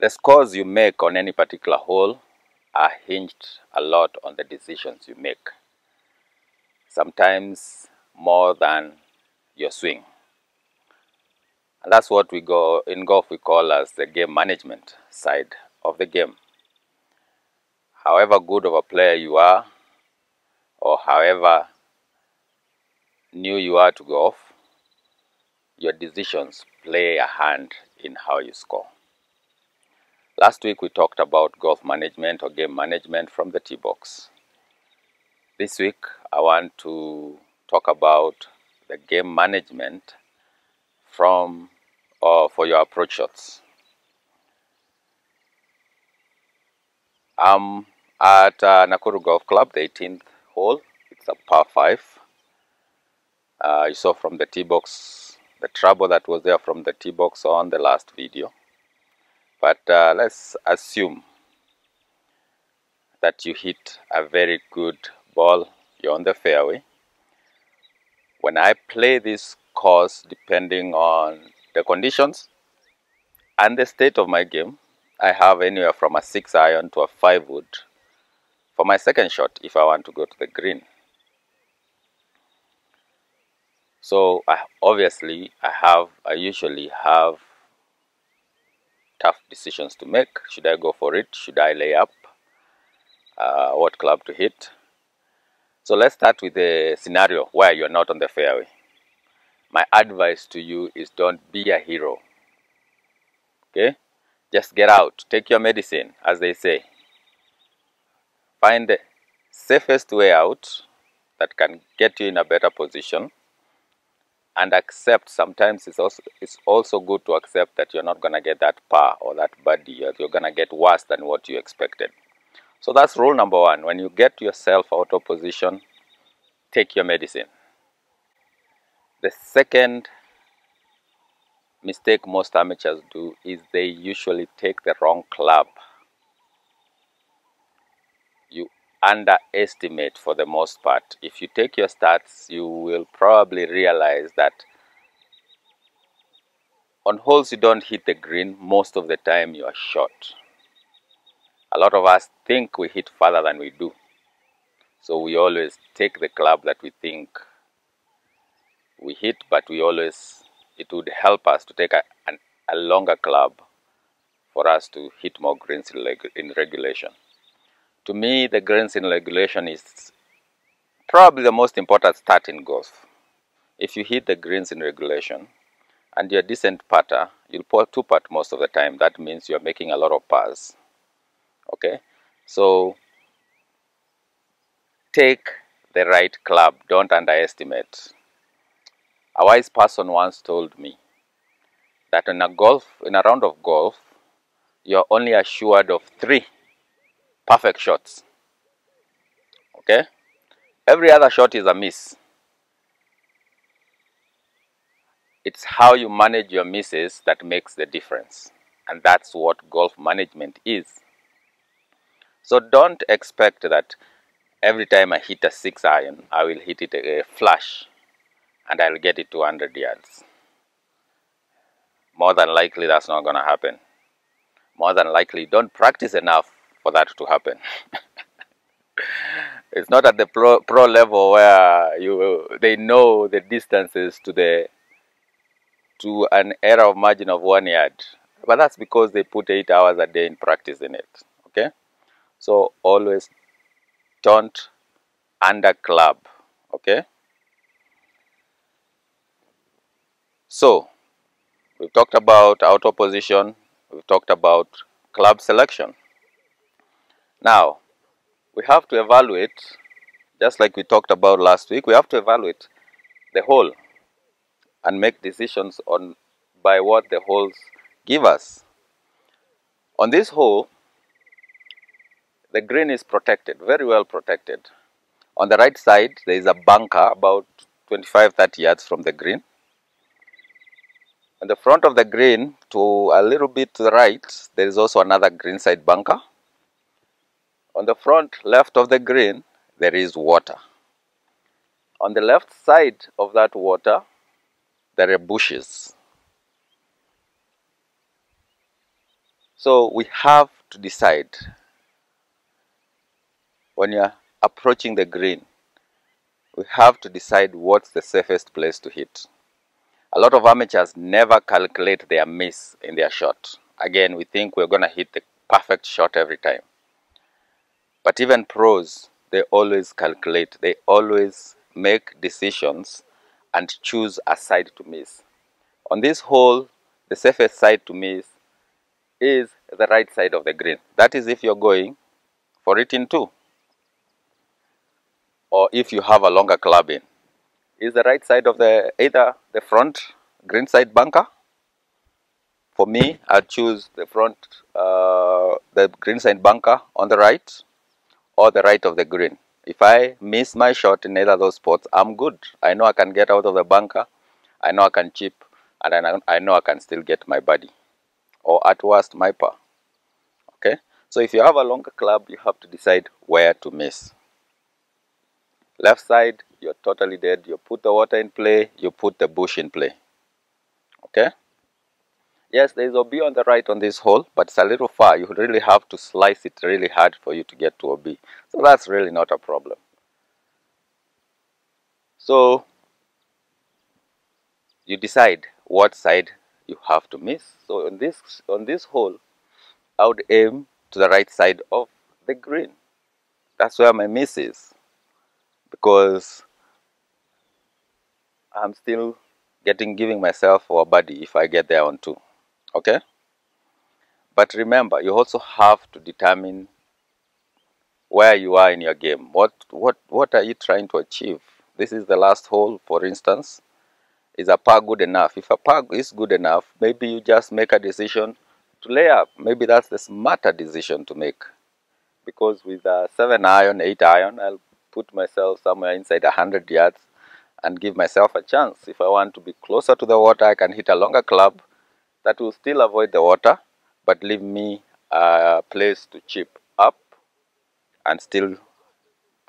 The scores you make on any particular hole are hinged a lot on the decisions you make, sometimes more than your swing. And that's what in golf we call as the game management side of the game. However good of a player you are, or however new you are to golf, your decisions play a hand in how you score. Last week we talked about golf management or game management from the tee box. This week I want to talk about the game management for your approach shots. I'm at Nakuru Golf Club, the 18th hole. It's a par 5. You saw from the tee box the trouble that was there from the tee box on the last video. But let's assume that you hit a very good ball, you're on the fairway. When I play this course, depending on the conditions and the state of my game, I have anywhere from a 6-iron to a 5-wood for my second shot if I want to go to the green. So I usually have tough decisions to make. Should I go for it? Should I lay up? What club to hit? So let's start with a scenario where you're not on the fairway. My advice to you is don't be a hero. Okay? Just get out. Take your medicine, as they say. Find the safest way out that can get you in a better position. And accept, sometimes it's also good to accept that you're not going to get that par or that birdie. You're going to get worse than what you expected. So that's rule number 1. When you get yourself out of position, take your medicine. The second mistake most amateurs do is they usually take the wrong club. You underestimate for the most part. If you take your stats, you will probably realize that on holes you don't hit the green, most of the time you are short. A lot of us think we hit farther than we do. So we always take the club that we think we hit, but it would help us to take a longer club for us to hit more greens in regulation. To me, the greens in regulation is probably the most important stat in golf. If you hit the greens in regulation and you're a decent putter, you'll two-putt most of the time. That means you're making a lot of pars. Okay? So take the right club. Don't underestimate. A wise person once told me that in a round of golf, you're only assured of 3 perfect shots. Okay? Every other shot is a miss. It's how you manage your misses that makes the difference. And that's what golf management is. So don't expect that every time I hit a 6-iron, I will hit it a flush and I'll get it to 100 yards. More than likely, that's not going to happen. More than likely, don't practice enough for that to happen. It's not at the pro level where they know the distances to an error of margin of 1 yard. But that's because they put 8 hours a day in practice in it. Okay? So always don't under club. Okay? So we've talked about auto position. We've talked about club selection. Now, we have to evaluate, just like we talked about last week, we have to evaluate the hole and make decisions by what the holes give us. On this hole, the green is protected, very well protected. On the right side, there is a bunker about 25-30 yards from the green. On the front of the green, to a little bit to the right, there is also another green side bunker. On the front left of the green, there is water. On the left side of that water, there are bushes. So we have to decide when you're approaching the green, we have to decide what's the safest place to hit. A lot of amateurs never calculate their miss in their shot. Again, we think we're going to hit the perfect shot every time. But even pros, they always calculate, they always make decisions and choose a side to miss. On this hole, the safest side to miss is the right side of the green. That is if you're going for it in 2, or if you have a longer club in. Is the right side of either the front green side bunker. For me, I choose the the green side bunker on the right, or the right of the green. If I miss my shot in either of those spots, I'm good. I know I can get out of the bunker, I know I can chip, and I know I can still get my birdie, or at worst my par. Okay, so if you have a longer club, you have to decide where to miss. Left side, you're totally dead. You put the water in play, you put the bush in play. Okay. Yes, there is OB on the right on this hole, but it's a little far. You really have to slice it really hard for you to get to OB. So that's really not a problem. So you decide what side you have to miss. So on this hole, I would aim to the right side of the green. That's where my miss is, because I'm still giving myself for a birdie if I get there on 2. Okay? But remember, you also have to determine where you are in your game. What are you trying to achieve? This is the last hole, for instance. Is a par good enough? If a par is good enough, maybe you just make a decision to lay up. Maybe that's the smarter decision to make. Because with a 7 iron, 8 iron, I'll put myself somewhere inside 100 yards and give myself a chance. If I want to be closer to the water, I can hit a longer club that will still avoid the water, but leave me a place to chip up and still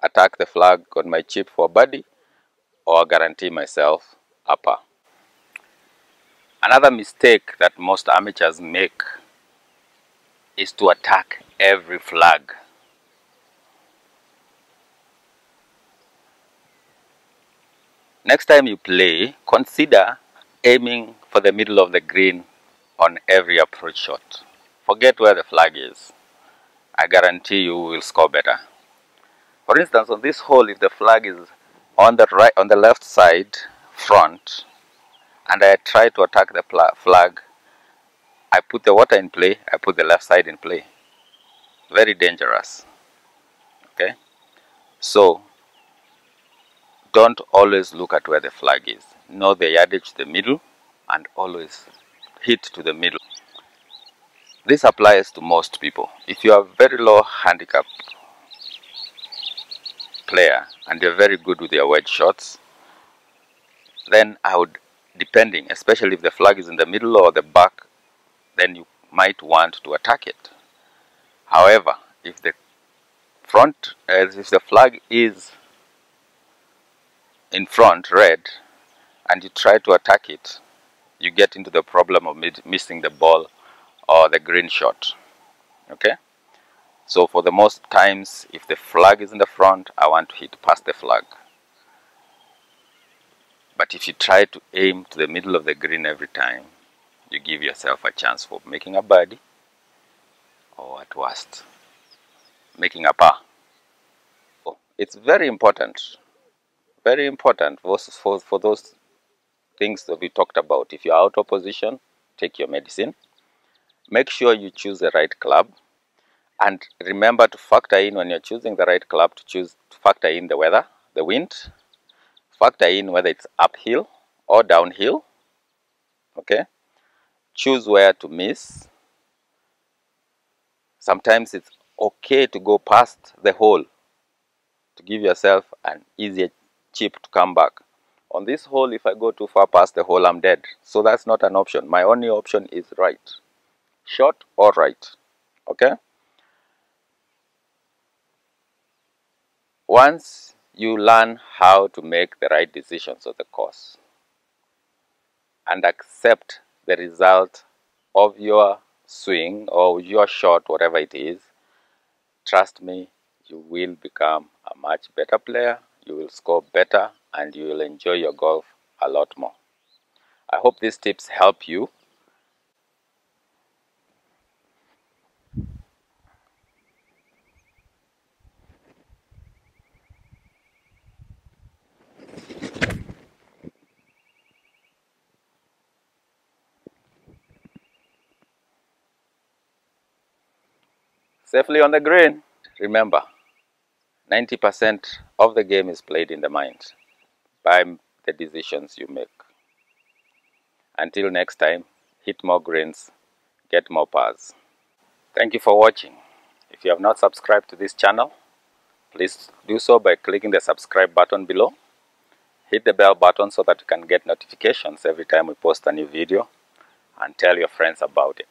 attack the flag on my chip for birdie, or guarantee myself a par. Another mistake that most amateurs make is to attack every flag. Next time you play, consider aiming for the middle of the green on every approach shot. Forget where the flag is. I guarantee you will score better. For instance, on this hole, if the flag is on the left side front, and I try to attack the flag, I put the water in play, I put the left side in play. Very dangerous. Okay? So, don't always look at where the flag is. Know the yardage to the middle, and always hit to the middle. This applies to most people. If you are a very low handicap player and you're very good with your wedge shots, then I would, depending, especially if the flag is in the middle or the back, then you might want to attack it. However, if the flag is in front, red, and you try to attack it, you get into the problem of missing the ball or the green shot. Okay? So for the most times, if the flag is in the front, I want to hit past the flag. But if you try to aim to the middle of the green every time, you give yourself a chance for making a birdie, or at worst, making a par. It's very important for those things that we talked about. If you're out of position, take your medicine. Make sure you choose the right club. And remember to factor in, when you're choosing the right club, to factor in the weather, the wind, factor in whether it's uphill or downhill. Okay? Choose where to miss. Sometimes it's okay to go past the hole to give yourself an easier chip to come back. On this hole, if I go too far past the hole, I'm dead. So that's not an option. My only option is right. Short or right. Okay? Once you learn how to make the right decisions on the course and accept the result of your swing or with your shot, whatever it is, trust me, you will become a much better player, you will score better, and you will enjoy your golf a lot more. I hope these tips help you. Safely on the green. Remember, 90% of the game is played in the mind by the decisions you make. Until next time, hit more greens, get more pars. Thank you for watching. If you have not subscribed to this channel, please do so by clicking the subscribe button below. Hit the bell button so that you can get notifications every time we post a new video, and tell your friends about it.